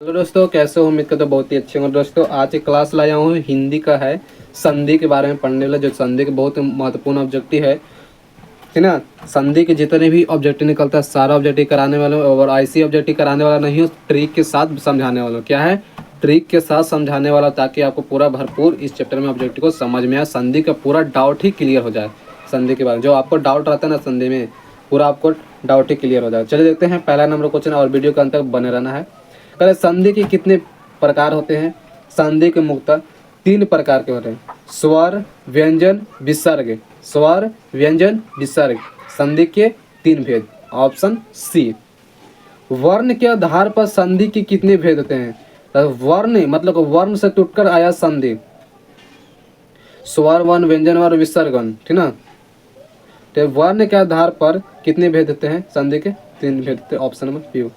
Hello दोस्तों, कैसे हो? उम्मीद करता हूँ बहुत ही अच्छे होंगे। दोस्तों आज एक क्लास लाया हूँ, हिंदी का है। संधि के बारे में पढ़ने वाला, जो संधि के बहुत महत्वपूर्ण ऑब्जेक्टिव है, ठीक ना। संधि के जितने भी ऑब्जेक्टिव निकलता है सारा ऑब्जेक्टिव कराने वाला हूँ, और ऐसी ऑब्जेक्टिव कराने वाला नहीं हूँ, ट्रिक के साथ समझाने वाला हूँ। क्या है? ट्रिक के साथ समझाने वाला, ताकि आपको पूरा भरपूर इस चैप्टर में ऑब्जेक्टिव को समझ में आए, संधि का पूरा डाउट ही क्लियर हो जाए। संधि के बारे में जो आपको डाउट रहता है ना संधि में, पूरा आपको डाउट ही क्लियर हो जाए। चलिए देखते हैं पहला नंबर क्वेश्चन, और वीडियो के अंत तक बने रहना है। करें, संधि के कितने प्रकार होते हैं? संधि के मुख्यतः 3 प्रकार के होते हैं: स्वर, व्यंजन, विसर्ग। स्वर, व्यंजन, विसर्ग, संधि के 3 भेद। Option C. वर्ण के आधार पर संधि के कितने भेद होते हैं? तो वर्ण मतलब वर्ण से टूटकर आया संधि। स्वर वर्ण, व्यंजन वर्ण, विसर्ग वर्ण, ठीक ना। तो वर्ण के आधार पर कितने भेद होते हैं? संधि के 3 भेद होते हैं। Option number B.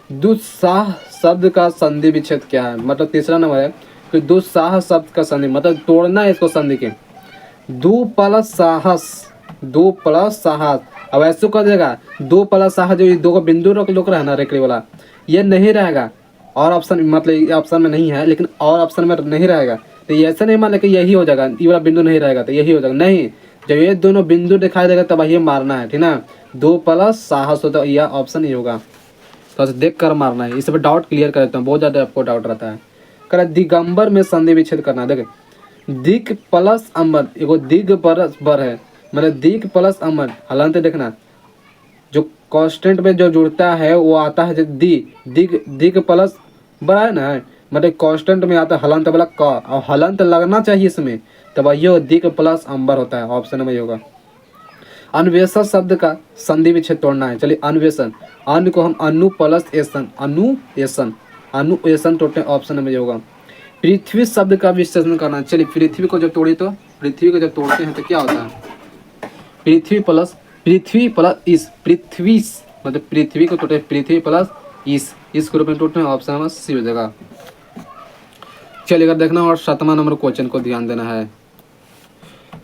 दुस्साह शब्द का संधि विच्छेद क्या है? मतलब तीसरा नंबर है कि दुस्साह शब्द का संधि मतलब तोड़ना है इसको संधि के। दो प्लस साहस, दो प्लस साहस। अब ऐसे कर देगा, दो प्लस साहस, जो ये दो का बिंदु रोक रहा है ना रेखड़ी वाला, ये नहीं रहेगा। और ऑप्शन मतलब ये ऑप्शन में नहीं है, लेकिन और ऑप्शन में नहीं रहेगा। तो ये ऐसा नहीं मान लेकिन यही हो जाएगा, ये वाला बिंदु नहीं रहेगा तो यही हो जाएगा। नहीं, जब ये दोनों बिंदु दिखाई देगा तब ये मारना है, ठीक ना। दो प्लस साहस हो तो यह ऑप्शन ही होगा। तो देख कर मारना है। इस पर डाउट क्लियर कर देता हूँ, बहुत ज़्यादा आपको डाउट रहता है। कह दिगंबर में संधि विच्छेद करना है। देखे, दिग प्लस अमर, एगो दिग प्लस बर है, मतलब दिग प्लस अमर। हालांकि देखना, जो कांस्टेंट में जो जुड़ता है वो आता है जो दिग दिग प्लस बर है ना, मतलब कांस्टेंट में आता है हलंत वाला क, और हलंत लगना चाहिए इसमें, तब ये दिग प्लस अंबर होता है। ऑप्शन में होगा। अन्वेषण शब्द का संधि विच्छेद तोड़ना है। चलिए अन्वेषण, अन को हम अनु प्लस एसन, अनुएसन, अनुएसन तोड़ते हैं। ऑप्शन में होगा। पृथ्वी शब्द का विश्लेषण करना है। चलिए पृथ्वी को जब तोड़े तो पृथ्वी को जब तोड़ते हैं तो क्या होता है? पृथ्वी प्लस इस, पृथ्वी मतलब पृथ्वी को तोड़ते हैं, पृथ्वी प्लस इस ग्रुप में तोड़ते हैं। ऑप्शन नंबर सी हो जाएगा। चलिए अगर देखना, और 7वां नंबर क्वेश्चन को ध्यान देना है।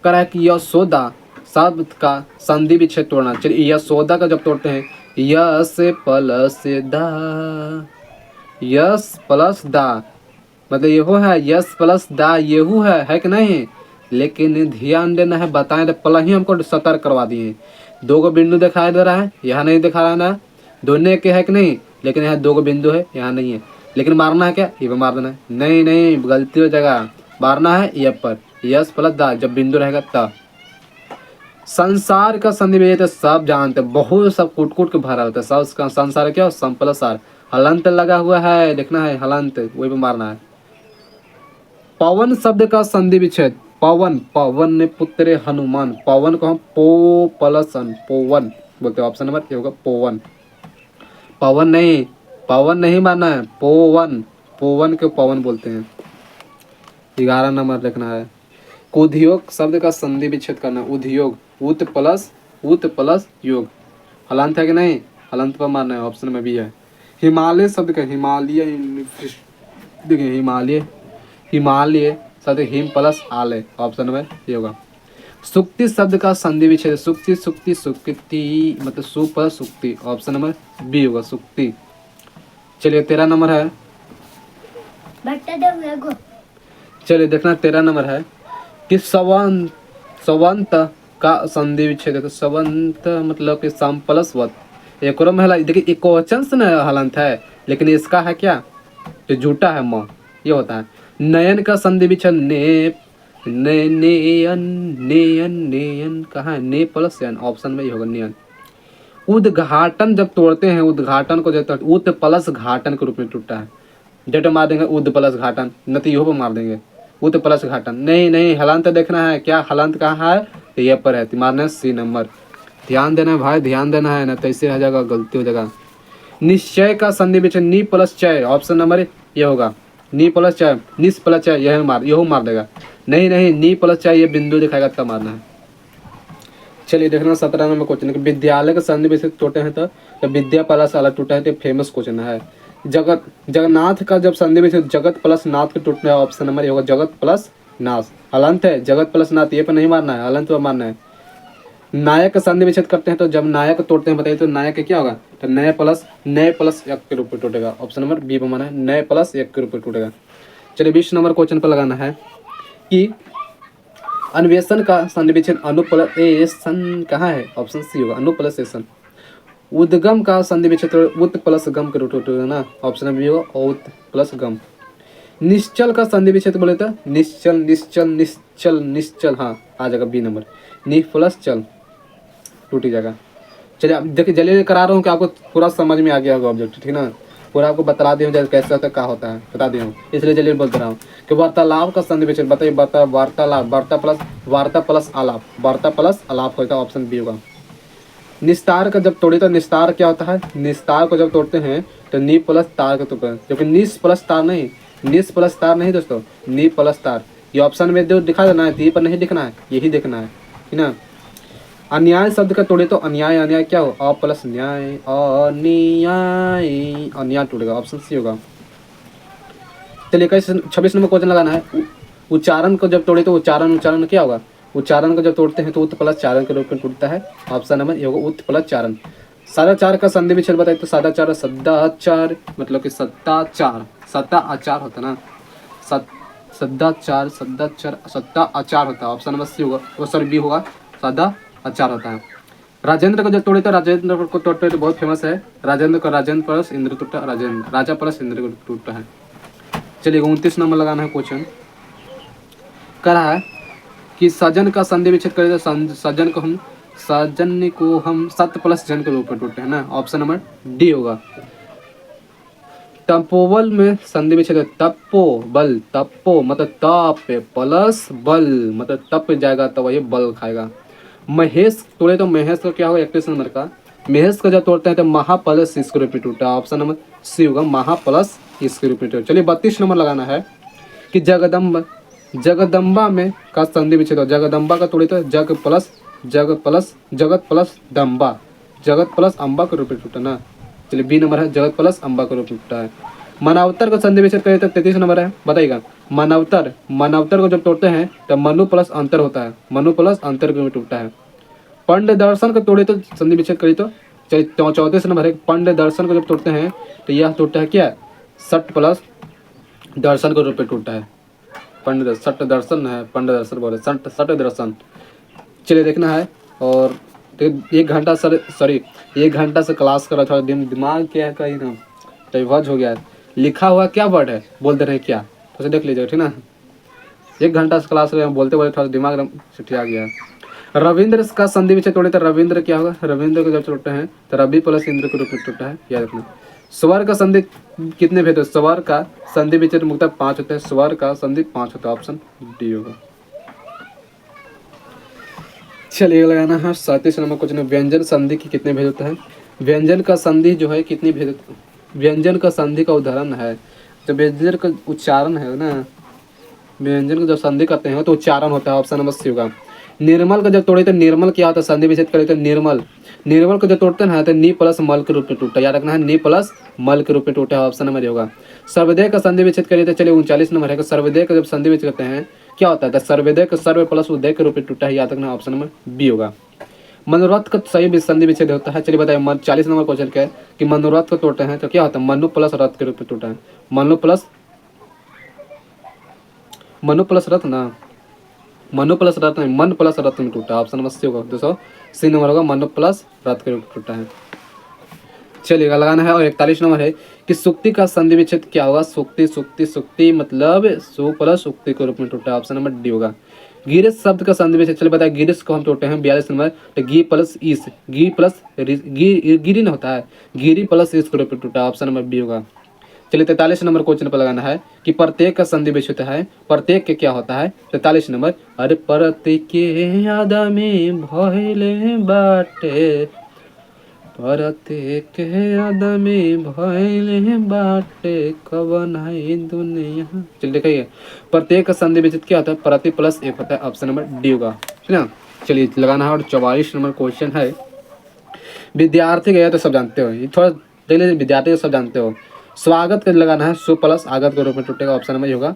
कह रहा है कि यशोदा शब्द का संधि विच्छेद तोड़ना। चलिए यशोदा का जब तोड़ते हैं, यस प्लस दा, यस प्लस दा, मतलब येहू है, यस प्लस दा येहू है कि नहीं? लेकिन ध्यान देना है, बताएं तो पहले ही हमको सतर्क करवा दिए। 2 को बिंदु दिखाई दे रहा है, यहाँ नहीं दिखा रहा है ना, दोनों के है कि नहीं, लेकिन यहाँ 2 को बिंदु है, यहाँ नहीं है। लेकिन मारना है क्या? ये पर मार देना है। नहीं नहीं, गलती हो जाएगा, मारना है ये पर, यस प्लस दा, जब बिंदु रहेगा तब। संसार का संधि विच्छेद तो सब जानते हैं, बहुत सब कूट कूट के भरा होता है सब उसका। संसार क्या? सम प्लस सार, हलंत लगा हुआ है, देखना है हलंत, वही पे मारना है। पवन शब्द का संधि विच्छेद, पवन, पवन ने पुत्र हनुमान, पवन को हम पो प्लस अन, पोवन बोलते हैं। ऑप्शन नंबर ए होगा पोवन। पवन नहीं, पवन नहीं मारना है, पोवन, पोवन को पवन बोलते हैं। 11 नंबर देखना है। उद्योग शब्द का संधि विच्छेद करना। उद्योग, उत प्लस योग, हलंत है कि नहीं? हलंत पर मारना है। ऑप्शन में भी है। हिमालय शब्द का, हिमालय, देखिए हिमालय, हिमालय शब्द हिम प्लस आलय। ऑप्शन में ये होगा। सुक्ति शब्द का संधि विच्छेद, सुक्ति सुक्ति सुक्ति मतलब सु प्लस सुक्ति। ऑप्शन नंबर बी होगा, सुक्ति। चलिए 13 नंबर है। चलिए देखना 13 नंबर है कि सवंत, सवंत का संधि विच्छेद है। तो सवंत मतलब कि सम प्लस वत, एक और महिला। देखिए एक क्वेश्चन से ना हलंत है, लेकिन इसका है क्या? जो झूठा है म, ये होता है। नयन का संधि विच्छेद, ने नेयन, नेयन, नेयन कहाँ है? ने प्लस यन। ऑप्शन में ये होगा नयन। उद्घाटन जब तोड़ते हैं, उद्घाटन को जब उद प्लस घाटन के रूप में टूटता है। जट मार देंगे उद प्लस घाटन, नतीजों पर मार देंगे उद प्लस घाटन। नहीं नहीं, हलंत देखना है, क्या हलंत कहाँ है? तो ये पर है, मारना है सी नंबर। ध्यान देना है भाई, ध्यान देना है ना, तो ऐसे हो जाएगा, गलती हो जाएगा। निश्चय का संधि विच्छेद, नी प्लस चय। ऑप्शन नंबर ये होगा, नी प्लस चय, निस प्लस चय, यह मार देगा। नहीं नहीं, नी प्लस चय ये बिंदु दिखाएगा तब मारना है। चलिए देखना 17 नंबर क्वेश्चन, विद्यालय का संधि विच्छेद टूटे हैं तो विद्या प्लस अलग टूटा है, तो फेमस क्वेश्चन है। जगन्नाथ का जब संधि विच्छेद, जगत प्लस नाथ के टूटना है। ऑप्शन नंबर ये होगा, जगत प्लस नाथ। हलंत है, जगत प्लस नाथ, ये पर नहीं मारना है, हलंत पर मारना है। नायक का संधि विच्छेद करते हैं तो जब नायक तोड़ते हैं बताइए तो नायक क्या होगा, तो नए प्लस एक के रूप में टूटेगा। ऑप्शन नंबर बी बना है, नए प्लस एक के रूप में टूटेगा। चलिए 20 नंबर क्वेश्चन पर लगाना है कि अन्वेषण का संधि विच्छेद अनुप्लसेशन कहाँ है, ऑप्शन सी होगा अनुप्लसेशन। उद्गम का संधि विच्छेद उत प्लस गम के रूप में टूटेगा ना, ऑप्शन नंबर बी होगा उत प्लस गम। निश्चल का संधि विच्छेद बोले तो निश्चल निश्चल निश्चल निश्चल, हाँ आ जाएगा बी नंबर, नि प्लस चल टूट ही जाएगा। चलिए अब देखिए जल्दी करा रहा हूँ कि आपको पूरा समझ में आ गया होगा ऑब्जेक्ट, ठीक ना, पूरा आपको बता दिया हूँ कैसे होता है क्या होता है बता दिया हूँ, इसलिए जल्दी बोलते रहा हूँ कि वार्तालाप का संधि विच्छेद बताइए। वार्तालाप वार्ता प्लस आलाप होता है, ऑप्शन बी होगा। निस्तार का जब तोड़े तो निस्तार क्या होता है, निस्तार को जब तोड़ते हैं तो नी प्लस तार का तोड़ते हैं, क्योंकि निस प्लस तार नहीं, निस प्लस तार नहीं दोस्तों, नी प्लस तार। ये ऑप्शन में जो दिखा देना है, दी पर नहीं दिखना है, यही देखना है, ठीक ना। अन्याय शब्द का तोड़े तो अन्याय, अन्याय क्या हो, अ प्लस न्याय, अन्याय, अन्याय टूटेगा, ऑप्शन सी होगा। चलिए 26 नंबर क्वेश्चन लगाना है। उच्चारण को जब तोड़े तो उच्चारण क्या होगा, उच्चारण को जब तोड़ते हैं तो उत प्लस चारण के रूप में टूटता है, ऑप्शन नंबर ये होगा उत प्लस चारण। सादाचार का संधि विच्छेद बताइए तो सादाचार सदाचार मतलब कि सत्ताचार, सत्ता आचार होता है ना, सदाचार सत्ता आचार होता है, ऑप्शन नंबर सी होगा, वो सर बी होगा, सदा आचार होता है। राजेंद्र को जब तोड़े तो राजेंद्र को तोड़ते तो बहुत फेमस है, राजेंद्र को राजेंद्र प्लस इंद्र टूटा, राजेंद्र राजा प्लस इंद्र को टूटता है। चलिए 29 नंबर लगाना है क्वेश्चन, करा है कि सजन का संधि विच्छेद करें तो सजन को हम सत प्लस जन के रूप में टूटते हैं ना, ऑप्शन नंबर डी होगा। तपोबल में संधि विच्छेद है, तपोबल, तपो मतलब तप प्लस बल मतलब तप जाएगा तो वही बल खाएगा। महेश तोड़े तो महेश का क्या होगा 31 नंबर का, महेश को जब तोड़ते हैं तो महा प्लस इसके रूप में टूटा, ऑप्शन नंबर सी होगा महा प्लस इसके रूप में टूटा। चलिए 32 नंबर लगाना है कि जगदम्बा में का संधि विच्छेद हो, जगदम्बा का तोड़े तो जगत प्लस दम्बा, जगत प्लस अम्बा के रूप में टूटा ना। चलिए बी नंबर है, जगत प्लस अम्बा के रूप में टूटा है। मानवतर का संधि विच्छेद करें तो 33 नंबर है, बताइएगा। मानवतर को जब तोड़ते हैं तो मनु प्लस अंतर होता है, मनु प्लस अंतर के रूप में टूटता है। पंड दर्शन को तोड़े तो संधि विच्छेद करें तो 34 नंबर है, पंड दर्शन को जब तोड़ते हैं तो यह टूटता है क्या, सट प्लस दर्शन के रूप में टूटता है, सट दर्शन है, पंड दर्शन बोले सट दर्शन। चलिए देखना है, और 1 घंटा एक घंटा से क्लास कर रहा था, दिमाग क्या है कहीं ना डाइवर्ज हो गया है, लिखा हुआ क्या वर्ड है बोलते रहे क्या, तो देख लीजिएगा, ठीक ना। 1 घंटा से क्लास में बोलते बोलते थोड़ा दिमाग छिटिया गया है। रविंद्र का संधि विच्छेद तोड़े तो रविंद्र क्या होगा, रविंद्र को जब तोड़ते हैं तो रवि प्लस इंद्र के रूप में टूटता है, याद रखना। स्वर का संधि कितने भेद, स्वर का संधि विच्छेद मुक्तः 5 होता है, स्वर का संधि 5 होता है, ऑप्शन डी होगा। चलिए लगाना है 37 नंबर क्वेश्चन, व्यंजन संधि की कितने भेद होता है। व्यंजन का संधि जो है कितनी भेद, व्यंजन का संधि का उदाहरण है, तो व्यंजन का उच्चारण है ना, व्यंजन को जब संधि करते हैं तो उच्चारण होता है, ऑप्शन नंबर सी होगा। निर्मल का जब तोड़े तो निर्मल क्या होता है, संधि विच्छेद करे तो निर्मल को जब तोड़ते हैं तो नी प्लस मल के रूप में टूटा, याद रखना है नी प्लस मल के रूप में टूटा है, ऑप्शन नंबर होगा। सर्वोदय का संधि विच्छेद करिए तो चलिए 39 नंबर है, सर्वोदय का जब संधि विच्छेद करते हैं क्या होता है, तो सर्वोदय का सर्व प्लस उदय के रूप में टूटा है, याद रखना, ऑप्शन नंबर बी होगा। मनोरथ का सही संधि विच्छेद होता है, चलिए बताइए 40 नंबर क्वेश्चन क्या है कि मनोरथ को तोड़ते हैं तो क्या होता है, मनु प्लस रथ के रूप में टूटा है, मनु प्लस रथ ना, मनु प्लस रथ नहीं, मन प्लस रथ में टूटा, ऑप्शन नंबर सी होगा। 200 नंबर होगा मनु प्लस रथ के रूप में टूटा है। चलिएगा लगाना है, और 41 नंबर है कि सुक्ति का संधि विच्छेद क्या होगा, सुक्ति मतलब सु प्लस सुक्ति के रूप में टूटा है, ऑप्शन नंबर डी होगा। गिरीश शब्द का संधि विच्छेद, चलिए बताए गिरीश को हम तोड़ते हैं 42 नंबर, तो गी प्लस ईस, गी प्लस गिरी न होता है, गिरी प्लस ईस के रूप में टूटा, ऑप्शन नंबर बी होगा। चलिए 43 नंबर क्वेश्चन पर लगाना है कि प्रत्येक का संधि विच्छेद है, प्रत्येक के क्या होता है, 43 नंबर, अरे प्रत्येक के आदा में भइले बाटे, प्रत्येक के आदा में भइले बाटे कवन है दुनिया। चलिए देखिए प्रत्येक का संधि विच्छेद क्या होता है, प्रति प्लस एक होता है, ऑप्शन नंबर डी होगा, ठीक ना। चलिए लगाना है, और 44 नंबर क्वेश्चन है, विद्यार्थी गया तो सब जानते हो, ये थोड़ा देख लीजिए, विद्यार्थी सब जानते हो। स्वागत का लगाना है, सु प्लस आगत के रूप में टूटेगा, ऑप्शन नंबर होगा।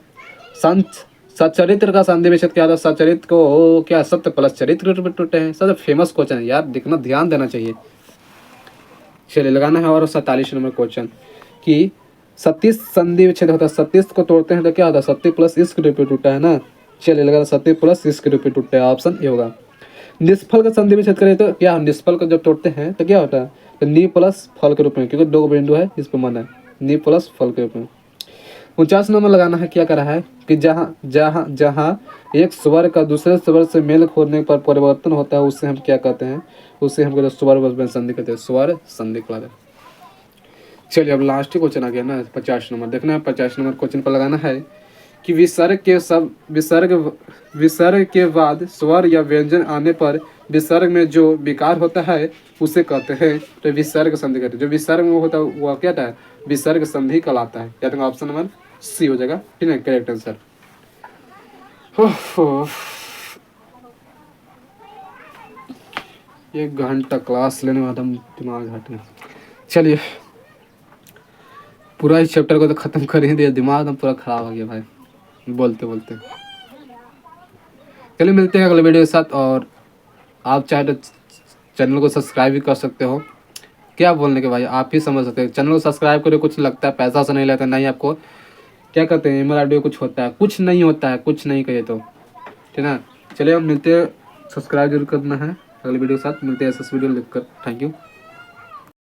सचरित्र का संधि विच्छेद क्या था? सचरित्र को क्या सत्य प्लस चरित्र के रूप में टूटे हैं। सबसे फेमस क्वेश्चन है यार, देखना ध्यान देना चाहिए। चलिए लगाना है। और 47 नंबर क्वेश्चन कि सतीश संधि विच्छेद होता है, सतीश को तोड़ते हैं तो क्या होता है? सत्य प्लस इस के रूप में टूटा है ना। चलिए लगाना सत्य प्लस इस के रूप में टूटा है, ऑप्शन ए होगा। निष्फल का संधि विच्छेद करें तो क्या? निष्फल को जब तोड़ते हैं तो क्या होता है? तो नी प्लस फल के रूप में, क्योंकि दो बिंदु है इस पर मन है, नी प्लस फल के रूप में। 49 नंबर लगाना है। क्या करा है कि जहाँ जहाँ जहाँ एक स्वर का दूसरे स्वर से मेल होने पर परिवर्तन होता है उसे हम क्या कहते हैं? उसे हम कहते हैं स्वर में संधि कहते हैं, स्वर संधि कहलाता है। चलिए अब लास्ट ही क्वेश्चन आ गया ना, 50 नंबर। देखना है 50 नंबर क्वेश्चन पर लगाना है कि विसर्ग के बाद स्वर या व्यंजन आने पर विसर्ग में जो विकार होता है उसे कहते हैं तो विसर्ग संधि कहते हैं। जो विसर्ग में होता है वो क्या है? विसर्ग संधि कहलाता है। या तो ऑप्शन नंबर सी हो जाएगा, ठीक है, करेक्ट आंसर। एक घंटा क्लास लेने में एकदम दिमाग हट गया। चलिए पूरा इस चैप्टर को तो खत्म कर ही दिया, दिमाग एकदम पूरा खराब हो गया भाई बोलते बोलते। चलिए मिलते हैं अगले वीडियो के साथ। और आप चाहे तो चैनल को सब्सक्राइब भी कर सकते हो। क्या बोलने के भाई, आप ही समझ सकते हैं। चैनल को सब्सक्राइब करो, कुछ लगता है पैसा से नहीं लेता, नहीं आपको क्या कहते हैं ईमेल आईडी कुछ होता है, कुछ नहीं होता है, कुछ नहीं कहिए तो, ठीक है। चलिए हम मिलते हैं, सब्सक्राइब जरूर करना है। अगले वीडियो के साथ मिलते हैं, वीडियो लिख कर। Thank you.